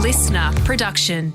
listener production.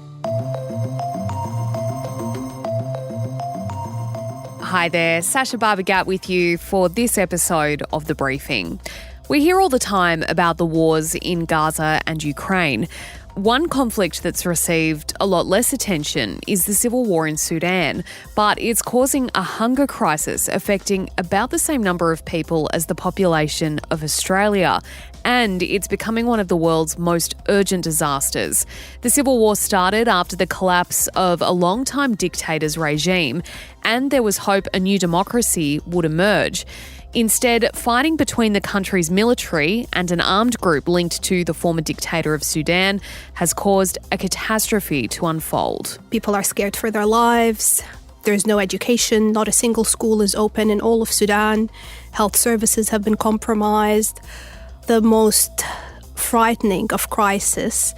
Hi there, Sasha Barbagat with you for this episode of The Briefing. We hear all the time about the wars in Gaza and Ukraine. One conflict that's received a lot less attention is the civil war in Sudan, but it's causing a hunger crisis affecting about the same number of people as the population of Australia. And it's becoming one of the world's most urgent disasters. The civil war started after the collapse of a long-time dictator's regime, and there was hope a new democracy would emerge. Instead, fighting between the country's military and an armed group linked to the former dictator of Sudan has caused a catastrophe to unfold. People are scared for their lives. There's no education. Not a single school is open in all of Sudan. Health services have been compromised. The most frightening of crisis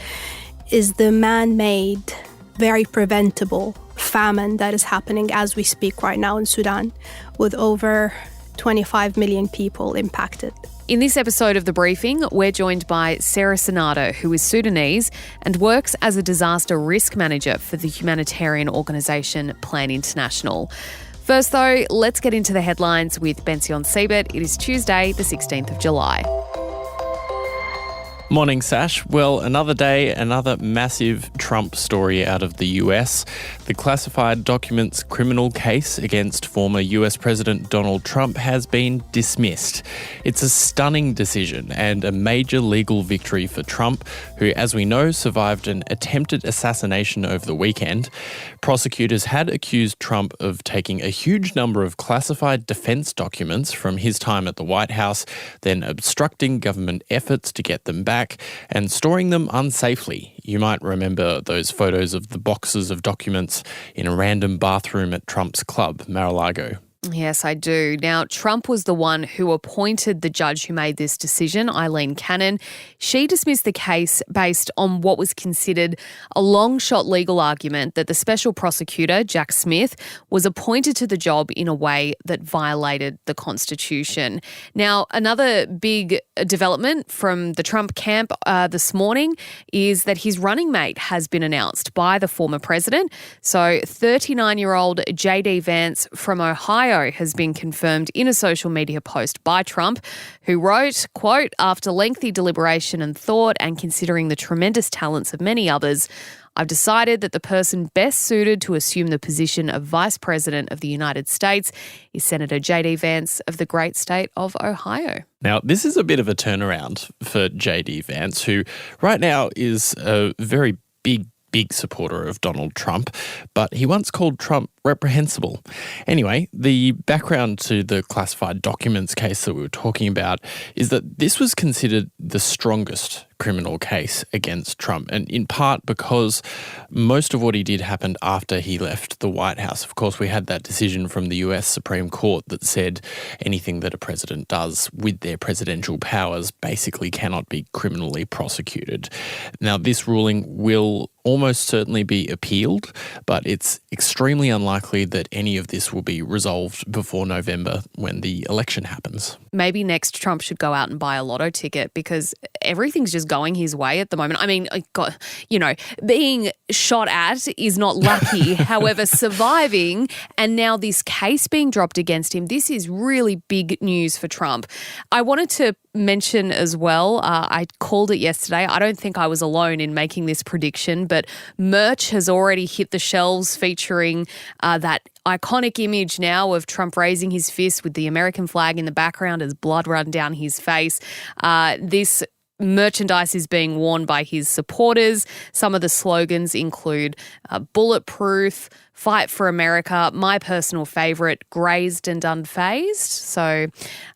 is the man-made, very preventable famine that is happening as we speak right now in Sudan, with over 25 million people impacted. In this episode of The Briefing, we're joined by Sara Sinada, who is Sudanese and works as a disaster risk manager for the humanitarian organisation Plan International. First though, let's get into the headlines with Bension Siebert. It is Tuesday, the 16th of July. Morning, Sash. Well, another day, another massive Trump story out of the US. The classified documents criminal case against former US President Donald Trump has been dismissed. It's a stunning decision and a major legal victory for Trump, who, as we know, survived an attempted assassination over the weekend. Prosecutors had accused Trump of taking a huge number of classified defense documents from his time at the White House, then obstructing government efforts to get them back and storing them unsafely. You might remember those photos of the boxes of documents in a random bathroom at Trump's club, Mar-a-Lago. Yes, I do. Now, Trump was the one who appointed the judge who made this decision, Eileen Cannon. She dismissed the case based on what was considered a long-shot legal argument that the special prosecutor, Jack Smith, was appointed to the job in a way that violated the Constitution. Now, another big development from the Trump camp this morning is that his running mate has been announced by the former president. So 39-year-old J.D. Vance from Ohio has been confirmed in a social media post by Trump, who wrote, quote, "After lengthy deliberation and thought and considering the tremendous talents of many others, I've decided that the person best suited to assume the position of Vice President of the United States is Senator J.D. Vance of the great state of Ohio." Now, this is a bit of a turnaround for J.D. Vance, who right now is a very big supporter of Donald Trump, but he once called Trump reprehensible. Anyway, the background to the classified documents case that we were talking about is that this was considered the strongest criminal case against Trump, and in part because most of what he did happened after he left the White House. Of course, we had that decision from the US Supreme Court that said anything that a president does with their presidential powers basically cannot be criminally prosecuted. Now, this ruling will almost certainly be appealed, but it's extremely unlikely that any of this will be resolved before November when the election happens. Maybe next Trump should go out and buy a lotto ticket because everything's just going his way at the moment. I mean, God, being shot at is not lucky. However, surviving and now this case being dropped against him, this is really big news for Trump. I wanted to mention as well, I called it yesterday. I don't think I was alone in making this prediction, but merch has already hit the shelves featuring that iconic image now of Trump raising his fist with the American flag in the background as blood run down his face. This merchandise is being worn by his supporters. Some of the slogans include bulletproof, fight for America, my personal favourite, grazed and unfazed. So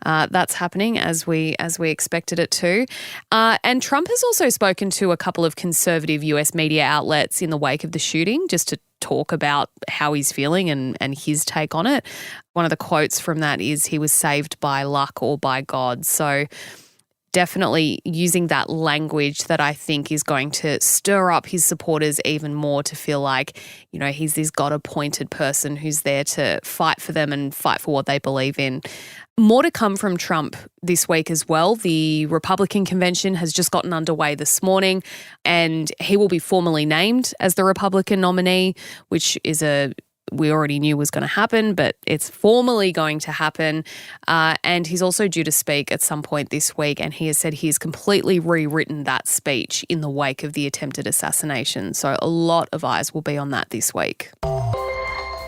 that's happening as we expected it to. And Trump has also spoken to a couple of conservative US media outlets in the wake of the shooting just to talk about how he's feeling and his take on it. One of the quotes from that is, "He was saved by luck or by God." So definitely using that language that I think is going to stir up his supporters even more to feel like, he's this God-appointed person who's there to fight for them and fight for what they believe in. More to come from Trump this week as well. The Republican convention has just gotten underway this morning, and he will be formally named as the Republican nominee, which is we already knew was going to happen, but it's formally going to happen. And he's also due to speak at some point this week, and he has said he has completely rewritten that speech in the wake of the attempted assassination. So a lot of eyes will be on that this week.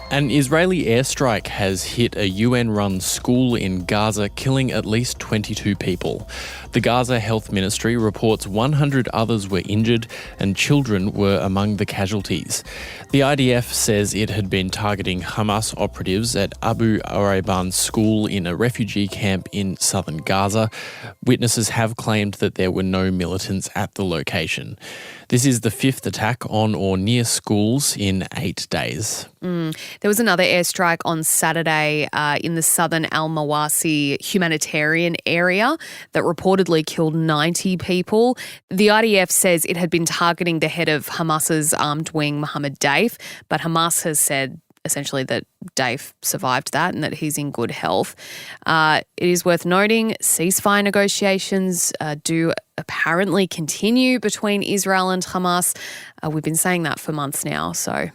An Israeli airstrike has hit a UN-run school in Gaza, killing at least 22 people. The Gaza Health Ministry reports 100 others were injured and children were among the casualties. The IDF says it had been targeting Hamas operatives at Abu Arayban school in a refugee camp in southern Gaza. Witnesses have claimed that there were no militants at the location. This is the fifth attack on or near schools in 8 days. There was another airstrike on Saturday in the southern al-Mawasi humanitarian area that reportedly killed 90 people. The IDF says it had been targeting the head of Hamas's armed wing, Mohammed Daif, but Hamas has said essentially that Daif survived that and that he's in good health. It is worth noting ceasefire negotiations do apparently continue between Israel and Hamas. We've been saying that for months now, so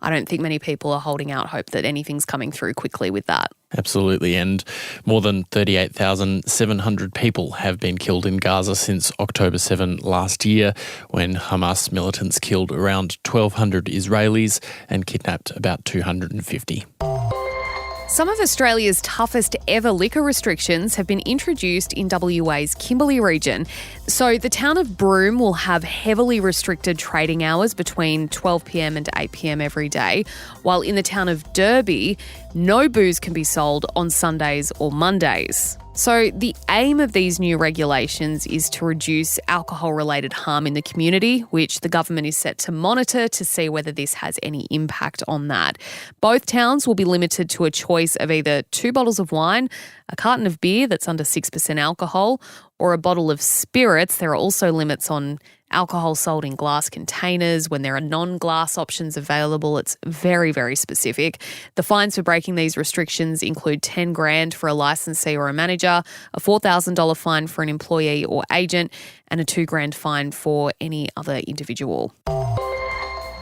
I don't think many people are holding out hope that anything's coming through quickly with that. Absolutely, and more than 38,700 people have been killed in Gaza since October 7 last year, when Hamas militants killed around 1,200 Israelis and kidnapped about 250. Some of Australia's toughest ever liquor restrictions have been introduced in WA's Kimberley region. So the town of Broome will have heavily restricted trading hours between 12 p.m. and 8 p.m. every day, while in the town of Derby, no booze can be sold on Sundays or Mondays. So the aim of these new regulations is to reduce alcohol-related harm in the community, which the government is set to monitor to see whether this has any impact on that. Both towns will be limited to a choice of either 2 bottles of wine, a carton of beer that's under 6% alcohol, or a bottle of spirits. There are also limits on alcohol sold in glass containers. When there are non-glass options available, it's very, very specific. The fines for breaking these restrictions include $10,000 for a licensee or a manager, a $4,000 fine for an employee or agent, and a $2,000 fine for any other individual.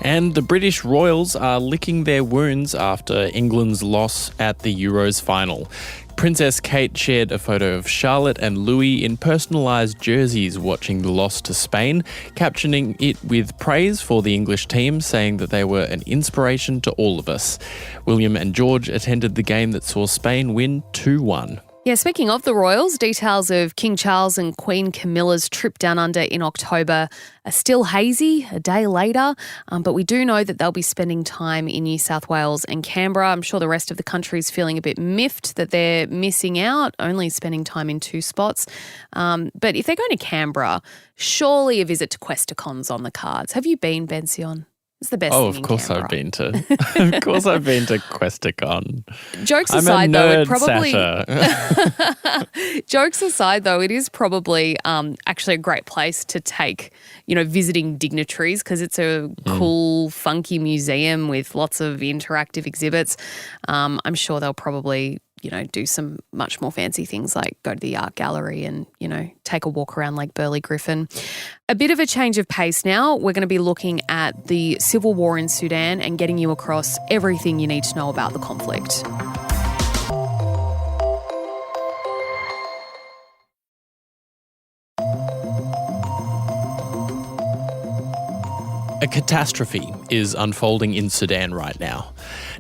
And the British Royals are licking their wounds after England's loss at the Euros final. Princess Kate shared a photo of Charlotte and Louis in personalised jerseys watching the loss to Spain, captioning it with praise for the English team, saying that they were an inspiration to all of us. William and George attended the game that saw Spain win 2-1. Yeah, speaking of the royals, details of King Charles and Queen Camilla's trip down under in October are still hazy a day later, but we do know that they'll be spending time in New South Wales and Canberra. I'm sure the rest of the country is feeling a bit miffed that they're missing out, only spending time in 2 spots. But if they're going to Canberra, surely a visit to Questacon's on the cards. Have you been, Bension? It's the best thing in Canberra. Of course I've been to Questacon. Jokes I'm aside, a though, it nerd probably jokes aside, though, it is probably actually a great place to take, visiting dignitaries, because it's a cool, funky museum with lots of interactive exhibits. I'm sure they'll probably do some much more fancy things like go to the art gallery and, take a walk around Lake Burley Griffin. A bit of a change of pace now. We're going to be looking at the civil war in Sudan and getting you across everything you need to know about the conflict. A catastrophe is unfolding in Sudan right now.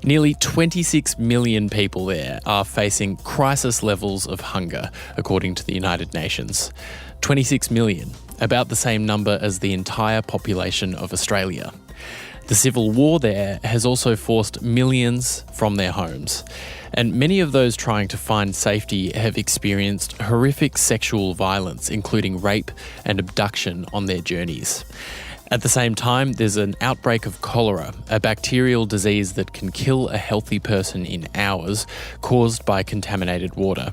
Nearly 26 million people there are facing crisis levels of hunger, according to the United Nations. 26 million, about the same number as the entire population of Australia. The civil war there has also forced millions from their homes, and many of those trying to find safety have experienced horrific sexual violence, including rape and abduction on their journeys. At the same time, there's an outbreak of cholera, a bacterial disease that can kill a healthy person in hours, caused by contaminated water.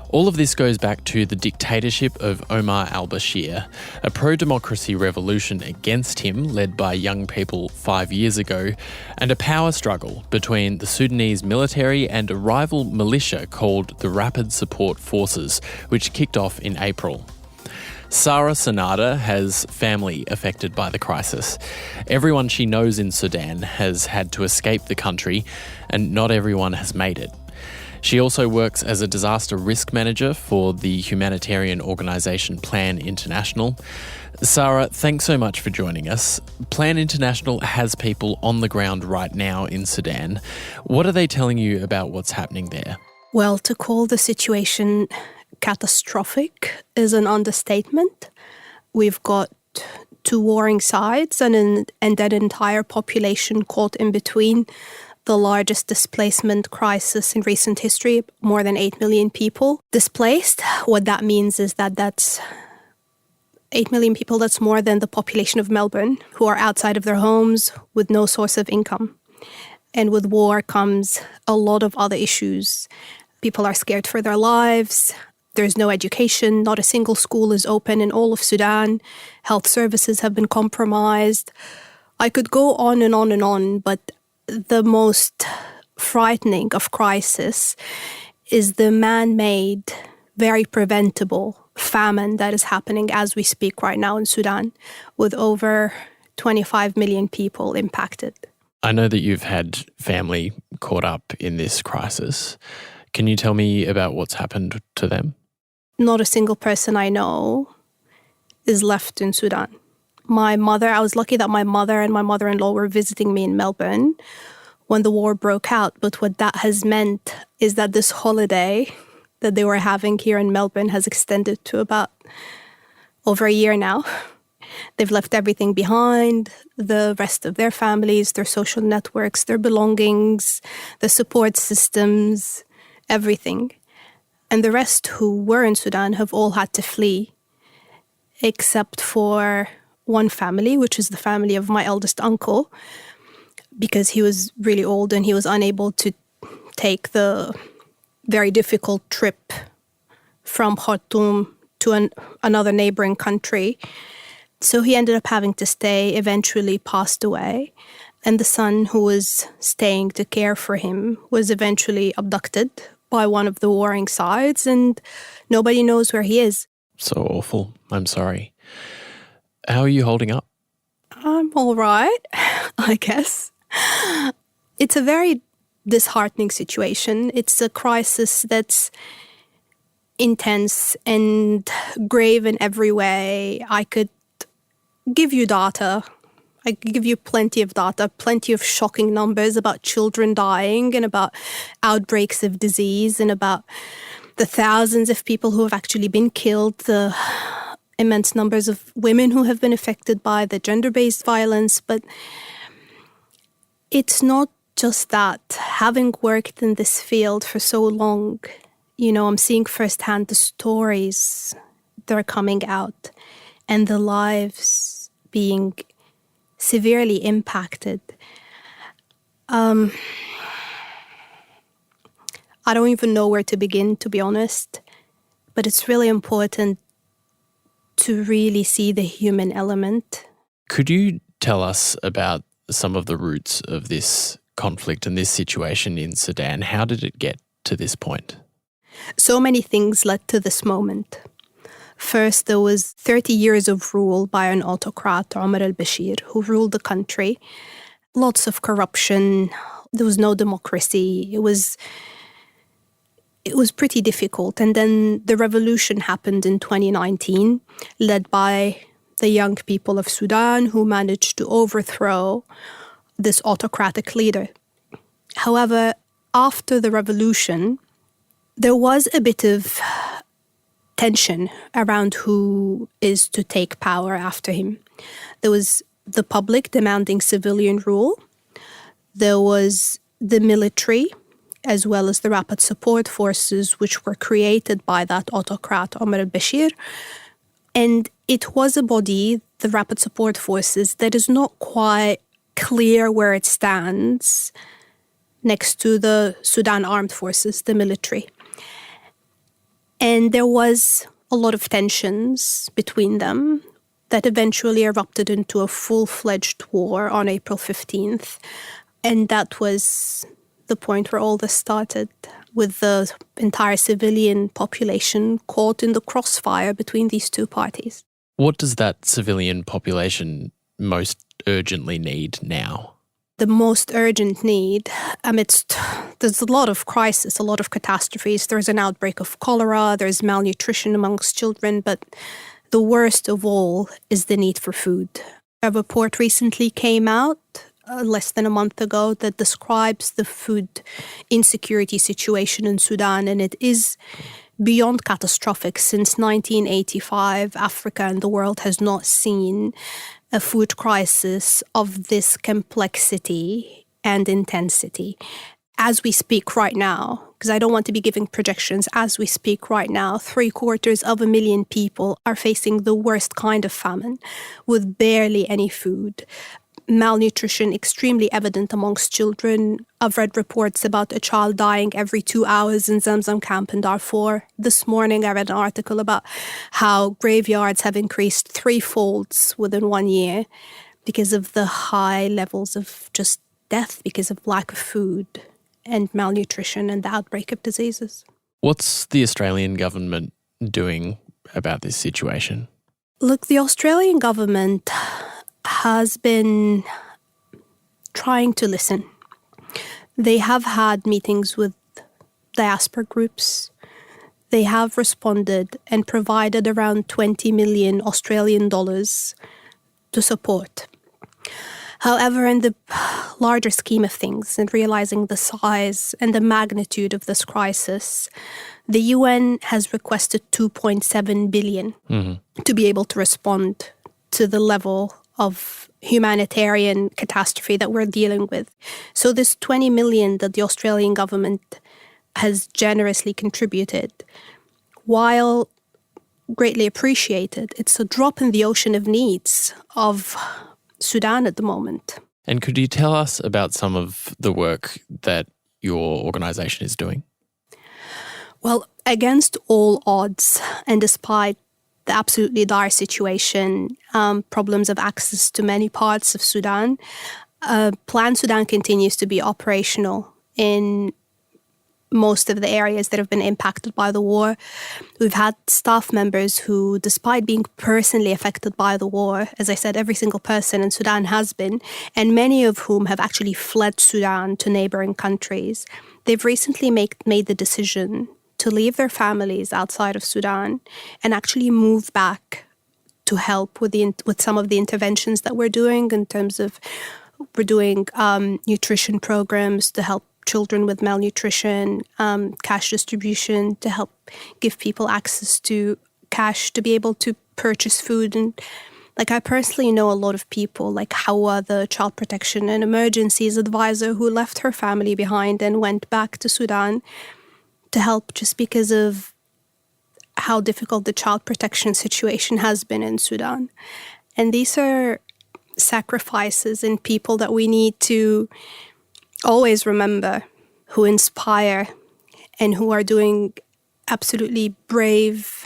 All of this goes back to the dictatorship of Omar al-Bashir, a pro-democracy revolution against him led by young people 5 years ago, and a power struggle between the Sudanese military and a rival militia called the Rapid Support Forces, which kicked off in April. Sara Sinada has family affected by the crisis. Everyone she knows in Sudan has had to escape the country, and not everyone has made it. She also works as a disaster risk manager for the humanitarian organisation Plan International. Sara, thanks so much for joining us. Plan International has people on the ground right now in Sudan. What are they telling you about what's happening there? Well, to call the situation catastrophic is an understatement. We've got two warring sides and that entire population caught in between. The largest displacement crisis in recent history, more than 8 million people displaced. What that means is that that's 8 million people, that's more than the population of Melbourne, who are outside of their homes with no source of income. And with war comes a lot of other issues. People are scared for their lives. There's no education. Not a single school is open in all of Sudan. Health services have been compromised. I could go on and on and on, but the most frightening of crisis is the man-made, very preventable famine that is happening as we speak right now in Sudan, with over 25 million people impacted. I know that you've had family caught up in this crisis. Can you tell me about what's happened to them? Not a single person I know is left in Sudan. I was lucky that my mother and my mother-in-law were visiting me in Melbourne when the war broke out. But what that has meant is that this holiday that they were having here in Melbourne has extended to about over a year now. They've left everything behind, the rest of their families, their social networks, their belongings, the support systems, everything. And the rest who were in Sudan have all had to flee, except for one family, which is the family of my eldest uncle, because he was really old and he was unable to take the very difficult trip from Khartoum to another neighboring country. So he ended up having to stay, eventually passed away. And the son who was staying to care for him was eventually abducted by one of the warring sides, and nobody knows where he is. So awful. I'm sorry. How are you holding up? I'm all right, I guess. It's a very disheartening situation. It's a crisis that's intense and grave in every way. I could give you data. I could give you plenty of data, plenty of shocking numbers about children dying and about outbreaks of disease and about the thousands of people who have actually been killed, the immense numbers of women who have been affected by the gender-based violence. But it's not just that. Having worked in this field for so long, I'm seeing firsthand the stories that are coming out and the lives being severely impacted. I don't even know where to begin, to be honest, but it's really important to really see the human element. Could you tell us about some of the roots of this conflict and this situation in Sudan? How did it get to this point? So many things led to this moment. First, there was 30 years of rule by an autocrat, Omar al-Bashir, who ruled the country. Lots of corruption. There was no democracy. It was pretty difficult. And then the revolution happened in 2019, led by the young people of Sudan, who managed to overthrow this autocratic leader. However, after the revolution, there was a bit of tension around who is to take power after him. There was the public demanding civilian rule. There was the military, as well as the rapid support forces, which were created by that autocrat, Omar al-Bashir. And it was a body, the rapid support forces, that is not quite clear where it stands next to the Sudan armed forces, the military. And there was a lot of tensions between them that eventually erupted into a full-fledged war on April 15th. And that was the point where all this started, with the entire civilian population caught in the crossfire between these two parties. What does that civilian population most urgently need now? The most urgent need there's a lot of crisis, a lot of catastrophes. There's an outbreak of cholera, there's malnutrition amongst children, but the worst of all is the need for food. A report recently came out, less than a month ago, that describes the food insecurity situation in Sudan, and it is beyond catastrophic. Since 1985, Africa and the world has not seen a food crisis of this complexity and intensity. As we speak right now, because I don't want to be giving projections, as we speak right now, 750,000 people are facing the worst kind of famine with barely any food. Malnutrition extremely evident amongst children. I've read reports about a child dying every 2 hours in Zamzam camp in Darfur. This morning I read an article about how graveyards have increased 3-fold within 1 year because of the high levels of just death because of lack of food and malnutrition and the outbreak of diseases. What's the Australian government doing about this situation? Look, the Australian government has been trying to listen. They have had meetings with diaspora groups. They have responded and provided around 20 million Australian dollars to support. However, in the larger scheme of things, and realizing the size and the magnitude of this crisis, the UN has requested 2.7 billion to be able to respond to the level of humanitarian catastrophe that we're dealing with. So this 20 million that the Australian government has generously contributed, while greatly appreciated, it's a drop in the ocean of needs of Sudan at the moment. And could you tell us about some of the work that your organisation is doing? Well, against all odds, and despite the absolutely dire situation, problems of access to many parts of Sudan, Plan Sudan continues to be operational in most of the areas that have been impacted by the war. We've had staff members who, despite being personally affected by the war, as I said, every single person in Sudan has been, and many of whom have actually fled Sudan to neighboring countries, they've recently made the decision to leave their families outside of Sudan and actually move back to help with some of the interventions that we're doing, in terms of we're doing nutrition programs to help children with malnutrition, cash distribution to help give people access to cash to be able to purchase food. And I personally know a lot of people, like Hawa, the child protection and emergencies advisor, who left her family behind and went back to Sudan to help, just because of how difficult the child protection situation has been in Sudan. And these are sacrifices and people that we need to always remember, who inspire and who are doing absolutely brave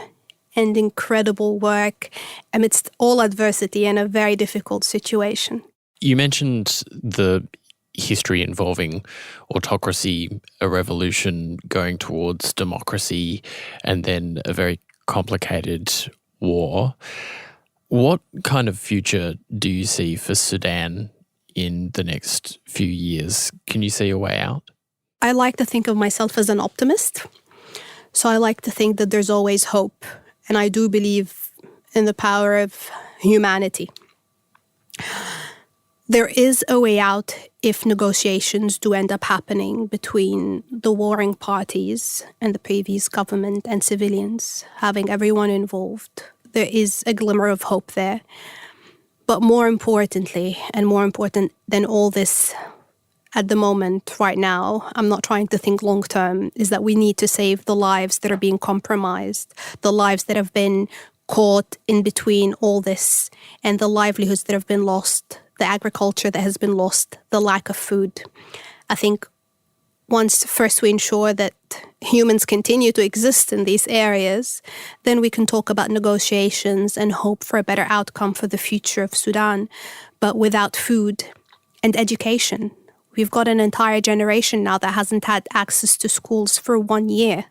and incredible work amidst all adversity in a very difficult situation. You mentioned the history involving autocracy, a revolution going towards democracy, and then a very complicated war. What kind of future do you see for Sudan in the next few years? Can you see a way out? I like to think of myself as an optimist. So I like to think that there's always hope. And I do believe in the power of humanity. There is a way out if negotiations do end up happening between the warring parties and the previous government and civilians, having everyone involved. There is a glimmer of hope there. But more importantly, and more important than all this at the moment, right now, I'm not trying to think long term, is that we need to save the lives that are being compromised, the lives that have been caught in between all this, and the livelihoods that have been lost, the agriculture that has been lost, the lack of food. I think once first we ensure that humans continue to exist in these areas, then we can talk about negotiations and hope for a better outcome for the future of Sudan. But without food and education, we've got an entire generation now that hasn't had access to schools for 1 year.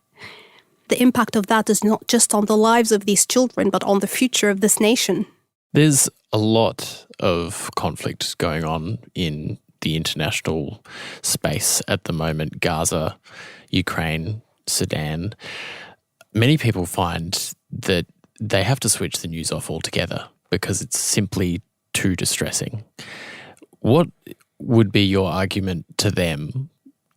The impact of that is not just on the lives of these children, but on the future of this nation. There's a lot of conflict going on in the international space at the moment. Gaza, Ukraine, Sudan. Many people find that they have to switch the news off altogether because it's simply too distressing. What would be your argument to them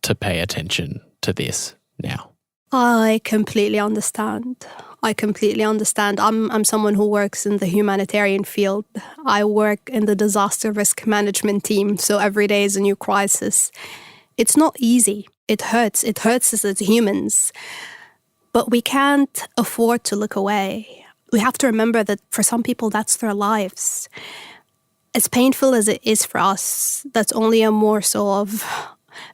to pay attention to this now? I completely understand. I'm someone who works in the humanitarian field. I work in the disaster risk management team, so every day is a new crisis. It's not easy. It hurts. It hurts us as humans. But we can't afford to look away. We have to remember that for some people, that's their lives. As painful as it is for us, that's only a morsel of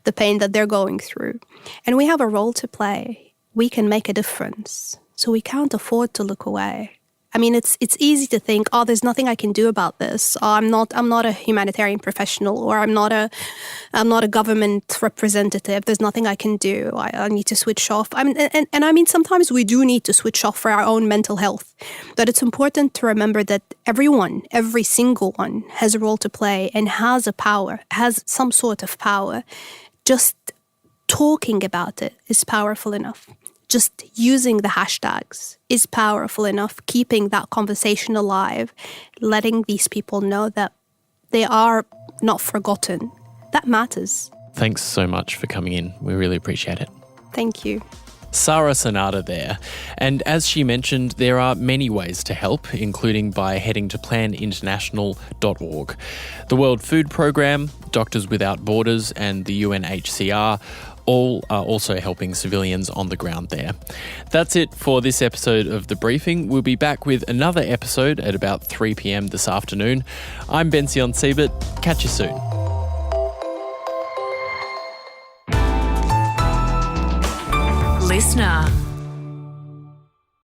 the pain that they're going through. And we have a role to play. We can make a difference. So we can't afford to look away. I mean, it's easy to think, oh, there's nothing I can do about this. Oh, I'm not a humanitarian professional, or I'm not a government representative. There's nothing I can do. I need to switch off. I mean, sometimes we do need to switch off for our own mental health. But it's important to remember that every single one has a role to play and has some sort of power. Just talking about it is powerful enough. Just using the hashtags is powerful enough, keeping that conversation alive, letting these people know that they are not forgotten. That matters. Thanks so much for coming in. We really appreciate it. Thank you. Sara Sinada there. And as she mentioned, there are many ways to help, including by heading to planinternational.org. The World Food Programme, Doctors Without Borders and the UNHCR all are also helping civilians on the ground there. That's it for this episode of The Briefing. We'll be back with another episode at about 3 p.m. this afternoon. I'm Bension Siebert. Catch you soon. Listener.